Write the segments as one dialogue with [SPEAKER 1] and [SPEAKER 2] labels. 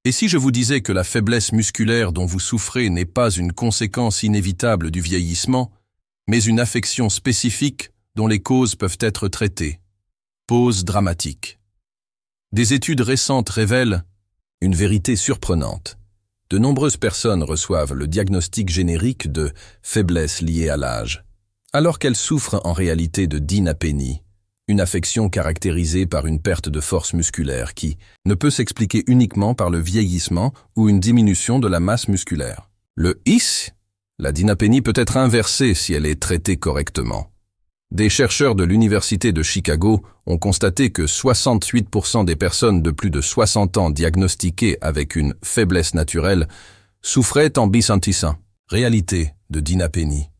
[SPEAKER 1] Et si je vous disais que la faiblesse musculaire dont vous souffrez n'est pas une conséquence inévitable du vieillissement, mais une affection spécifique dont les causes peuvent être traitées? Pause dramatique. Des études récentes révèlent une vérité surprenante. De nombreuses personnes reçoivent le diagnostic générique de faiblesse liée à l'âge, alors qu'elles souffrent en réalité de dynapénie, une affection caractérisée par une perte de force musculaire qui ne peut s'expliquer uniquement par le vieillissement ou une diminution de la masse musculaire. Le IS, la dynapénie peut être inversée si elle est traitée correctement. Des chercheurs de l'Université de Chicago ont constaté que 68% des personnes de plus de 60 ans diagnostiquées avec une faiblesse naturelle souffraient en bisantissin, réalité de dynapénie,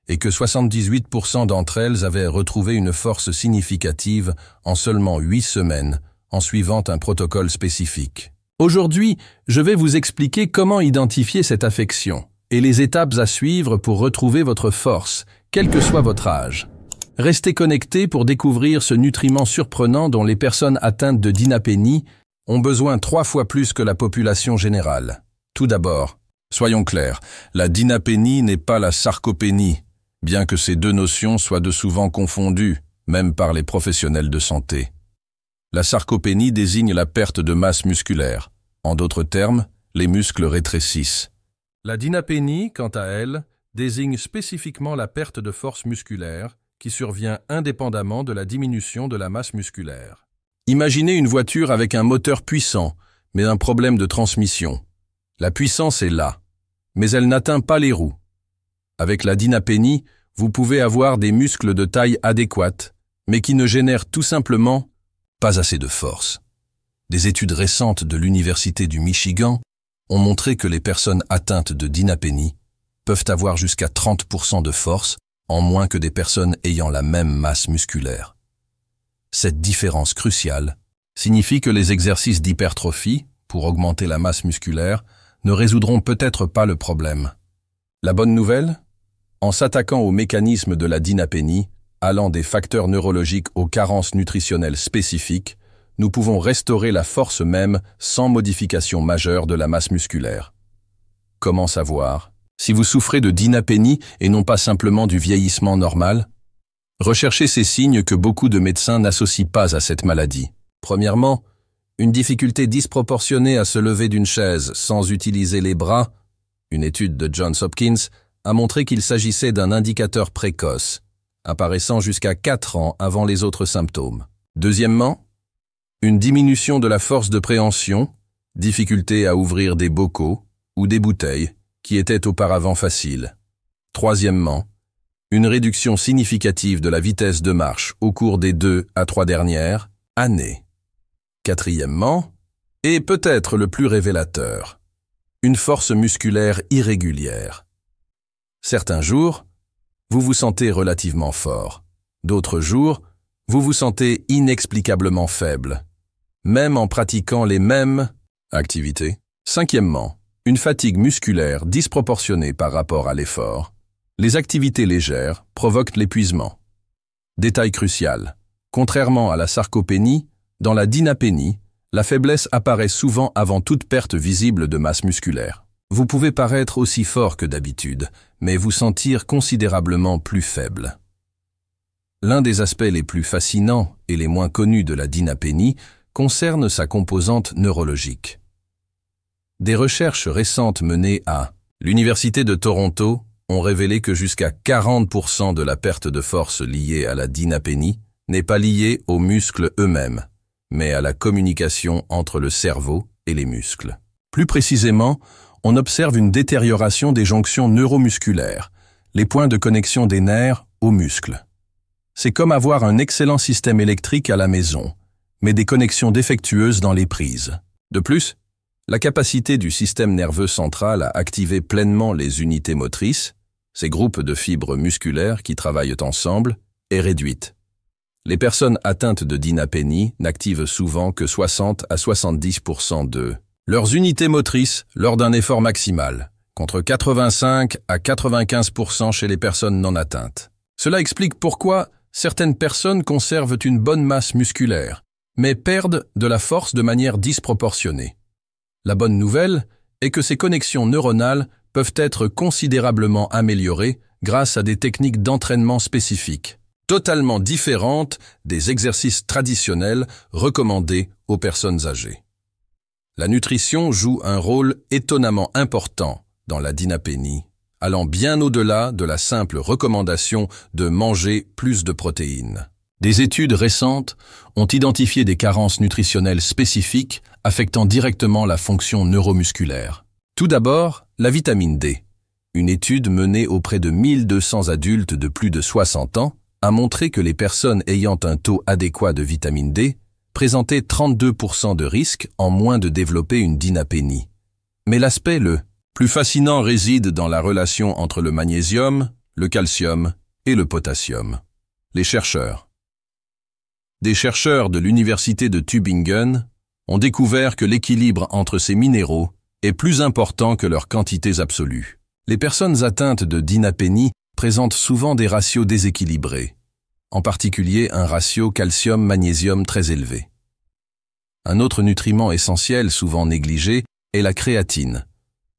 [SPEAKER 1] et que 78% d'entre elles avaient retrouvé une force significative en seulement 8 semaines en suivant un protocole spécifique. Aujourd'hui, je vais vous expliquer comment identifier cette affection et les étapes à suivre pour retrouver votre force, quel que soit votre âge. Restez connectés pour découvrir ce nutriment surprenant dont les personnes atteintes de dynapénie ont besoin 3 fois plus que la population générale. Tout d'abord, soyons clairs, la dynapénie n'est pas la sarcopénie, bien que ces deux notions soient de souvent confondues, même par les professionnels de santé. La sarcopénie désigne la perte de masse musculaire. En d'autres termes, les muscles rétrécissent. La dynapénie, quant à elle, désigne spécifiquement la perte de force musculaire qui survient indépendamment de la diminution de la masse musculaire. Imaginez une voiture avec un moteur puissant, mais un problème de transmission. La puissance est là, mais elle n'atteint pas les roues. Avec la dynapénie, vous pouvez avoir des muscles de taille adéquate, mais qui ne génèrent tout simplement pas assez de force. Des études récentes de l'Université du Michigan ont montré que les personnes atteintes de dynapénie peuvent avoir jusqu'à 30% de force en moins que des personnes ayant la même masse musculaire. Cette différence cruciale signifie que les exercices d'hypertrophie, pour augmenter la masse musculaire, ne résoudront peut-être pas le problème. La bonne nouvelle? En s'attaquant au mécanisme de la dynapénie, allant des facteurs neurologiques aux carences nutritionnelles spécifiques, nous pouvons restaurer la force même sans modification majeure de la masse musculaire. Comment savoir si vous souffrez de dynapénie et non pas simplement du vieillissement normal? Recherchez ces signes que beaucoup de médecins n'associent pas à cette maladie. Premièrement, une difficulté disproportionnée à se lever d'une chaise sans utiliser les bras. Une étude de Johns Hopkins a montré qu'il s'agissait d'un indicateur précoce, apparaissant jusqu'à 4 ans avant les autres symptômes. Deuxièmement, une diminution de la force de préhension, difficulté à ouvrir des bocaux ou des bouteilles, qui étaient auparavant faciles. Troisièmement, une réduction significative de la vitesse de marche au cours des 2 à 3 dernières années. Quatrièmement, et peut-être le plus révélateur, une force musculaire irrégulière. Certains jours, vous vous sentez relativement fort. D'autres jours, vous vous sentez inexplicablement faible, même en pratiquant les mêmes activités. Cinquièmement, une fatigue musculaire disproportionnée par rapport à l'effort. Les activités légères provoquent l'épuisement. Détail crucial. Contrairement à la sarcopénie, dans la dynapénie, la faiblesse apparaît souvent avant toute perte visible de masse musculaire. Vous pouvez paraître aussi fort que d'habitude, mais vous sentir considérablement plus faible. L'un des aspects les plus fascinants et les moins connus de la dynapénie concerne sa composante neurologique. Des recherches récentes menées à l'Université de Toronto ont révélé que jusqu'à 40% de la perte de force liée à la dynapénie n'est pas liée aux muscles eux-mêmes, mais à la communication entre le cerveau et les muscles. Plus précisément, on observe une détérioration des jonctions neuromusculaires, les points de connexion des nerfs aux muscles. C'est comme avoir un excellent système électrique à la maison, mais des connexions défectueuses dans les prises. De plus, la capacité du système nerveux central à activer pleinement les unités motrices, ces groupes de fibres musculaires qui travaillent ensemble, est réduite. Les personnes atteintes de dynapénie n'activent souvent que 60 à 70% de leurs unités motrices lors d'un effort maximal, contre 85 à 95% chez les personnes non atteintes. Cela explique pourquoi certaines personnes conservent une bonne masse musculaire, mais perdent de la force de manière disproportionnée. La bonne nouvelle est que ces connexions neuronales peuvent être considérablement améliorées grâce à des techniques d'entraînement spécifiques, totalement différentes des exercices traditionnels recommandés aux personnes âgées. La nutrition joue un rôle étonnamment important dans la dynapénie, allant bien au-delà de la simple recommandation de manger plus de protéines. Des études récentes ont identifié des carences nutritionnelles spécifiques affectant directement la fonction neuromusculaire. Tout d'abord, la vitamine D. Une étude menée auprès de 1200 adultes de plus de 60 ans a montré que les personnes ayant un taux adéquat de vitamine D présentaient 32% de risque en moins de développer une dynapénie. Mais l'aspect le plus fascinant réside dans la relation entre le magnésium, le calcium et le potassium. Les chercheurs. Des chercheurs de l'université de Tübingen ont découvert que l'équilibre entre ces minéraux est plus important que leurs quantités absolues. Les personnes atteintes de dynapénie présentent souvent des ratios déséquilibrés, en particulier un ratio calcium-magnésium très élevé. Un autre nutriment essentiel souvent négligé est la créatine,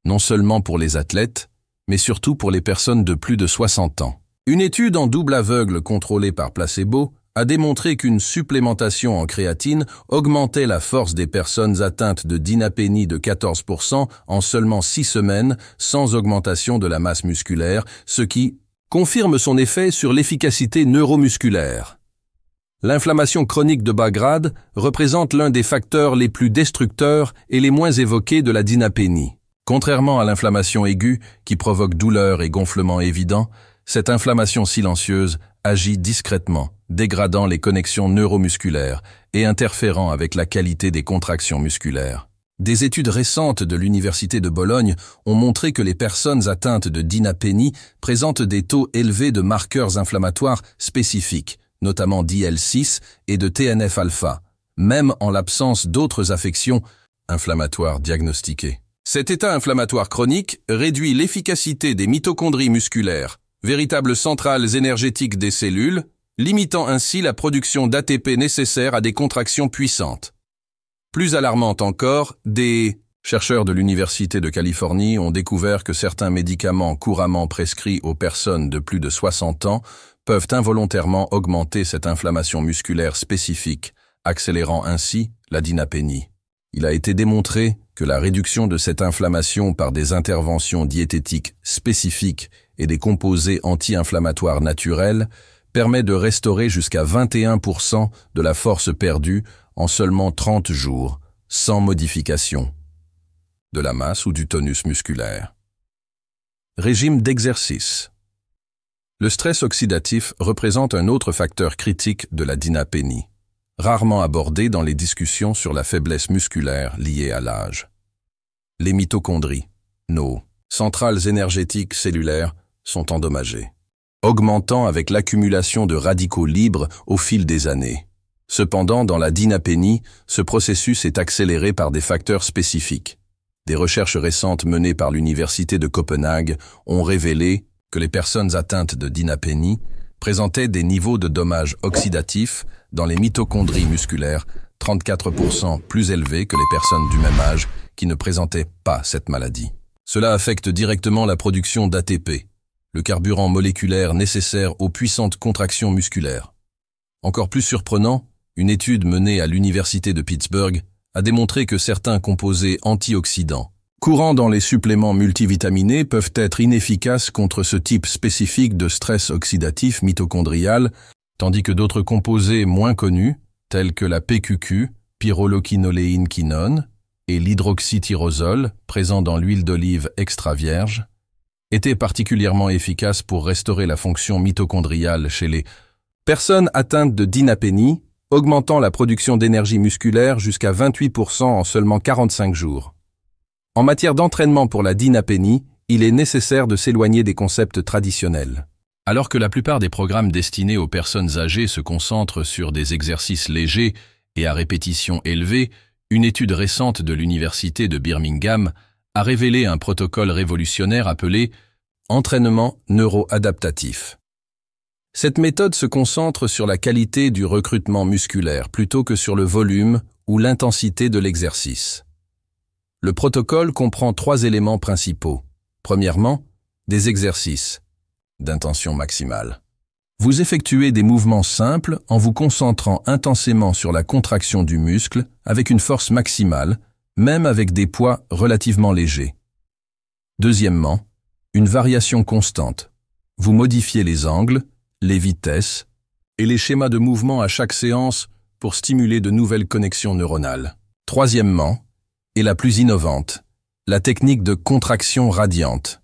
[SPEAKER 1] non seulement pour les athlètes, mais surtout pour les personnes de plus de 60 ans. Une étude en double aveugle contrôlée par placebo a démontré qu'une supplémentation en créatine augmentait la force des personnes atteintes de dynapénie de 14% en seulement 6 semaines, sans augmentation de la masse musculaire, ce qui confirme son effet sur l'efficacité neuromusculaire. L'inflammation chronique de bas grade représente l'un des facteurs les plus destructeurs et les moins évoqués de la dynapénie. Contrairement à l'inflammation aiguë, qui provoque douleur et gonflement évident, cette inflammation silencieuse agit discrètement, dégradant les connexions neuromusculaires et interférant avec la qualité des contractions musculaires. Des études récentes de l'Université de Bologne ont montré que les personnes atteintes de dynapénie présentent des taux élevés de marqueurs inflammatoires spécifiques, notamment d'IL-6 et de TNF-alpha, même en l'absence d'autres affections inflammatoires diagnostiquées. Cet état inflammatoire chronique réduit l'efficacité des mitochondries musculaires, véritables centrales énergétiques des cellules, limitant ainsi la production d'ATP nécessaire à des contractions puissantes. Plus alarmante encore, des chercheurs de l'Université de Californie ont découvert que certains médicaments couramment prescrits aux personnes de plus de 60 ans peuvent involontairement augmenter cette inflammation musculaire spécifique, accélérant ainsi la dynapénie. Il a été démontré que la réduction de cette inflammation par des interventions diététiques spécifiques et des composés anti-inflammatoires naturels permet de restaurer jusqu'à 21% de la force perdue en seulement 30 jours, sans modification de la masse ou du tonus musculaire. Régime d'exercice. Le stress oxydatif représente un autre facteur critique de la dynapénie, rarement abordé dans les discussions sur la faiblesse musculaire liée à l'âge. Les mitochondries, nos centrales énergétiques cellulaires, sont endommagées, augmentant avec l'accumulation de radicaux libres au fil des années. Cependant, dans la dynapénie, ce processus est accéléré par des facteurs spécifiques. Des recherches récentes menées par l'Université de Copenhague ont révélé que les personnes atteintes de dynapénie présentaient des niveaux de dommages oxydatifs dans les mitochondries musculaires 34% plus élevés que les personnes du même âge qui ne présentaient pas cette maladie. Cela affecte directement la production d'ATP, le carburant moléculaire nécessaire aux puissantes contractions musculaires. Encore plus surprenant, une étude menée à l'Université de Pittsburgh a démontré que certains composés antioxydants, courants dans les suppléments multivitaminés, peuvent être inefficaces contre ce type spécifique de stress oxydatif mitochondrial, tandis que d'autres composés moins connus, tels que la PQQ, pyrroloquinoléine-quinone, et l'hydroxytyrosol, présent dans l'huile d'olive extra vierge, étaient particulièrement efficaces pour restaurer la fonction mitochondriale chez les personnes atteintes de dynapénie, augmentant la production d'énergie musculaire jusqu'à 28% en seulement 45 jours. En matière d'entraînement pour la dynapénie, il est nécessaire de s'éloigner des concepts traditionnels. Alors que la plupart des programmes destinés aux personnes âgées se concentrent sur des exercices légers et à répétition élevée, une étude récente de l'Université de Birmingham a révélé un protocole révolutionnaire appelé « entraînement neuroadaptatif ». Cette méthode se concentre sur la qualité du recrutement musculaire plutôt que sur le volume ou l'intensité de l'exercice. Le protocole comprend 3 éléments principaux. Premièrement, des exercices d'intention maximale. Vous effectuez des mouvements simples en vous concentrant intensément sur la contraction du muscle avec une force maximale, même avec des poids relativement légers. Deuxièmement, une variation constante. Vous modifiez les angles, les vitesses et les schémas de mouvement à chaque séance pour stimuler de nouvelles connexions neuronales. Troisièmement, et la plus innovante, la technique de contraction radiante.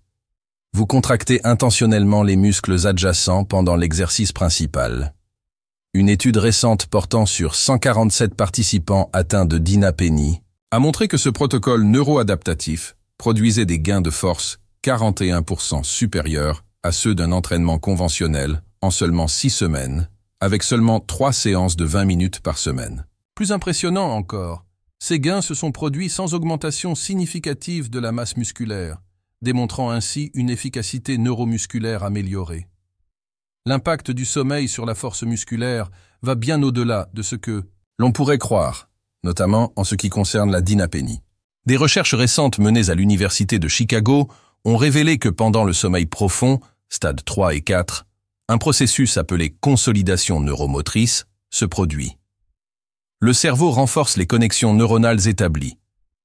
[SPEAKER 1] Vous contractez intentionnellement les muscles adjacents pendant l'exercice principal. Une étude récente portant sur 147 participants atteints de dynapénie a montré que ce protocole neuroadaptatif produisait des gains de force 41% supérieurs à ceux d'un entraînement conventionnel en seulement 6 semaines, avec seulement 3 séances de 20 minutes par semaine. Plus impressionnant encore, ces gains se sont produits sans augmentation significative de la masse musculaire, démontrant ainsi une efficacité neuromusculaire améliorée. L'impact du sommeil sur la force musculaire va bien au-delà de ce que l'on pourrait croire, notamment en ce qui concerne la dynapénie. Des recherches récentes menées à l'Université de Chicago ont révélé que pendant le sommeil profond, stade 3 et 4, un processus appelé consolidation neuromotrice se produit. Le cerveau renforce les connexions neuronales établies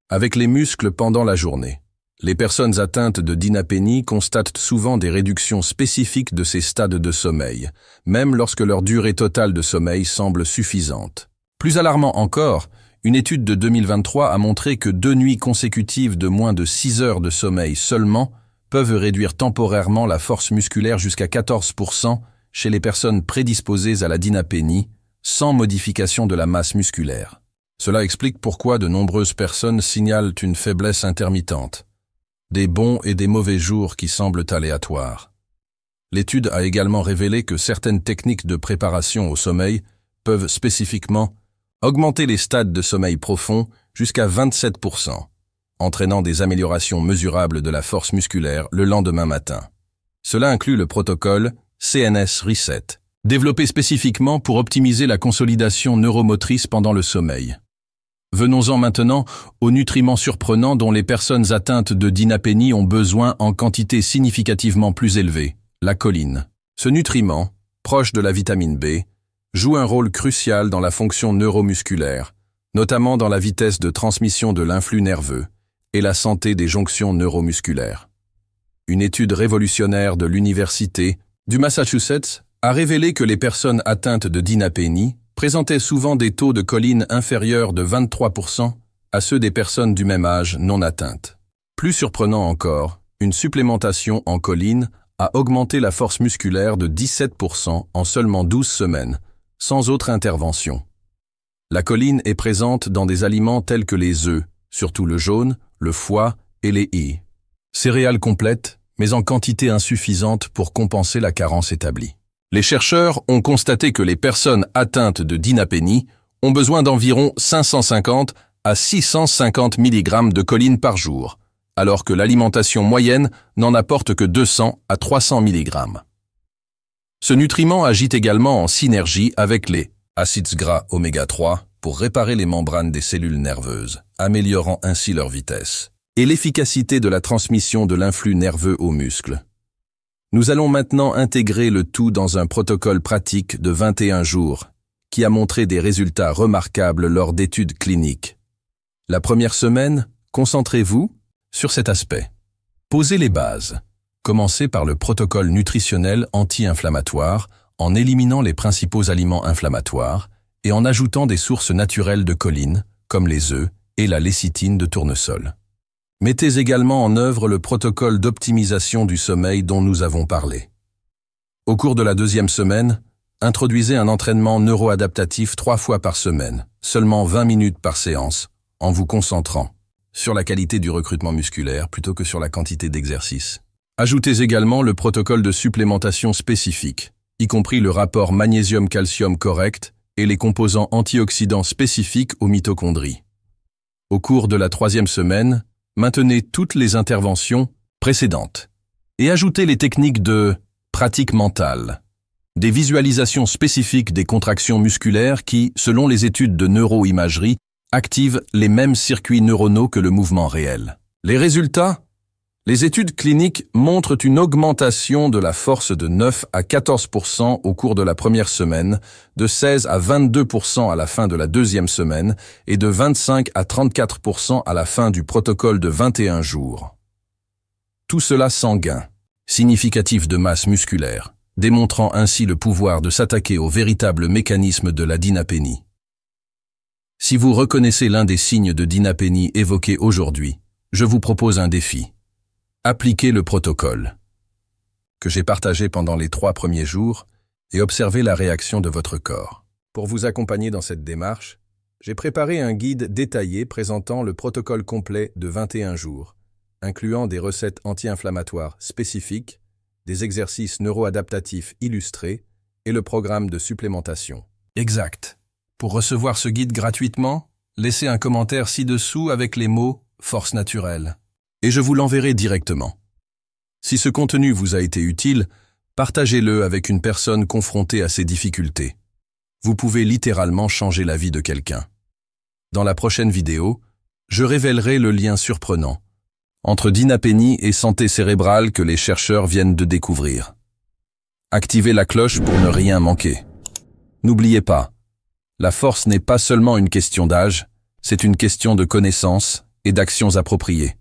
[SPEAKER 1] avec les muscles pendant la journée. Les personnes atteintes de dynapénie constatent souvent des réductions spécifiques de ces stades de sommeil, même lorsque leur durée totale de sommeil semble suffisante. Plus alarmant encore, une étude de 2023 a montré que 2 nuits consécutives de moins de 6 heures de sommeil seulement peuvent réduire temporairement la force musculaire jusqu'à 14% chez les personnes prédisposées à la dynapénie, sans modification de la masse musculaire. Cela explique pourquoi de nombreuses personnes signalent une faiblesse intermittente, des bons et des mauvais jours qui semblent aléatoires. L'étude a également révélé que certaines techniques de préparation au sommeil peuvent spécifiquement augmenter les stades de sommeil profond jusqu'à 27%, entraînant des améliorations mesurables de la force musculaire le lendemain matin. Cela inclut le protocole CNS Reset, développé spécifiquement pour optimiser la consolidation neuromotrice pendant le sommeil. Venons-en maintenant aux nutriments surprenants dont les personnes atteintes de dynapénie ont besoin en quantité significativement plus élevée, la choline. Ce nutriment, proche de la vitamine B, joue un rôle crucial dans la fonction neuromusculaire, notamment dans la vitesse de transmission de l'influx nerveux et la santé des jonctions neuromusculaires. Une étude révolutionnaire de l'Université du Massachusetts a révélé que les personnes atteintes de dynapénie présentaient souvent des taux de choline inférieurs de 23% à ceux des personnes du même âge non atteintes. Plus surprenant encore, une supplémentation en choline a augmenté la force musculaire de 17% en seulement 12 semaines, sans autre intervention. La choline est présente dans des aliments tels que les œufs, surtout le jaune, le foie et les ies. Céréales complètes, mais en quantité insuffisante pour compenser la carence établie. Les chercheurs ont constaté que les personnes atteintes de dynapénie ont besoin d'environ 550 à 650 mg de choline par jour, alors que l'alimentation moyenne n'en apporte que 200 à 300 mg. Ce nutriment agit également en synergie avec les acides gras oméga 3 pour réparer les membranes des cellules nerveuses, améliorant ainsi leur vitesse, et l'efficacité de la transmission de l'influx nerveux aux muscles. Nous allons maintenant intégrer le tout dans un protocole pratique de 21 jours, qui a montré des résultats remarquables lors d'études cliniques. La première semaine, concentrez-vous sur cet aspect. Posez les bases. Commencez par le protocole nutritionnel anti-inflammatoire en éliminant les principaux aliments inflammatoires et en ajoutant des sources naturelles de choline, comme les œufs et la lécithine de tournesol. Mettez également en œuvre le protocole d'optimisation du sommeil dont nous avons parlé. Au cours de la deuxième semaine, introduisez un entraînement neuroadaptatif 3 fois par semaine, seulement 20 minutes par séance, en vous concentrant sur la qualité du recrutement musculaire plutôt que sur la quantité d'exercice. Ajoutez également le protocole de supplémentation spécifique, y compris le rapport magnésium-calcium correct et les composants antioxydants spécifiques aux mitochondries. Au cours de la troisième semaine, maintenez toutes les interventions précédentes et ajoutez les techniques de pratique mentale, des visualisations spécifiques des contractions musculaires qui, selon les études de neuroimagerie, active les mêmes circuits neuronaux que le mouvement réel. Les résultats? Les études cliniques montrent une augmentation de la force de 9 à 14% au cours de la première semaine, de 16 à 22% à la fin de la deuxième semaine et de 25 à 34% à la fin du protocole de 21 jours. Tout cela sans gain significatif de masse musculaire, démontrant ainsi le pouvoir de s'attaquer au véritable mécanisme de la dynapénie. Si vous reconnaissez l'un des signes de dynapénie évoqués aujourd'hui, je vous propose un défi. Appliquez le protocole que j'ai partagé pendant les 3 premiers jours et observez la réaction de votre corps. Pour vous accompagner dans cette démarche, j'ai préparé un guide détaillé présentant le protocole complet de 21 jours, incluant des recettes anti-inflammatoires spécifiques, des exercices neuroadaptatifs illustrés et le programme de supplémentation. Exact. Pour recevoir ce guide gratuitement, laissez un commentaire ci-dessous avec les mots « force naturelle » et je vous l'enverrai directement. Si ce contenu vous a été utile, partagez-le avec une personne confrontée à ces difficultés. Vous pouvez littéralement changer la vie de quelqu'un. Dans la prochaine vidéo, je révélerai le lien surprenant entre dynapénie et santé cérébrale que les chercheurs viennent de découvrir. Activez la cloche pour ne rien manquer. N'oubliez pas, la force n'est pas seulement une question d'âge, c'est une question de connaissances et d'actions appropriées.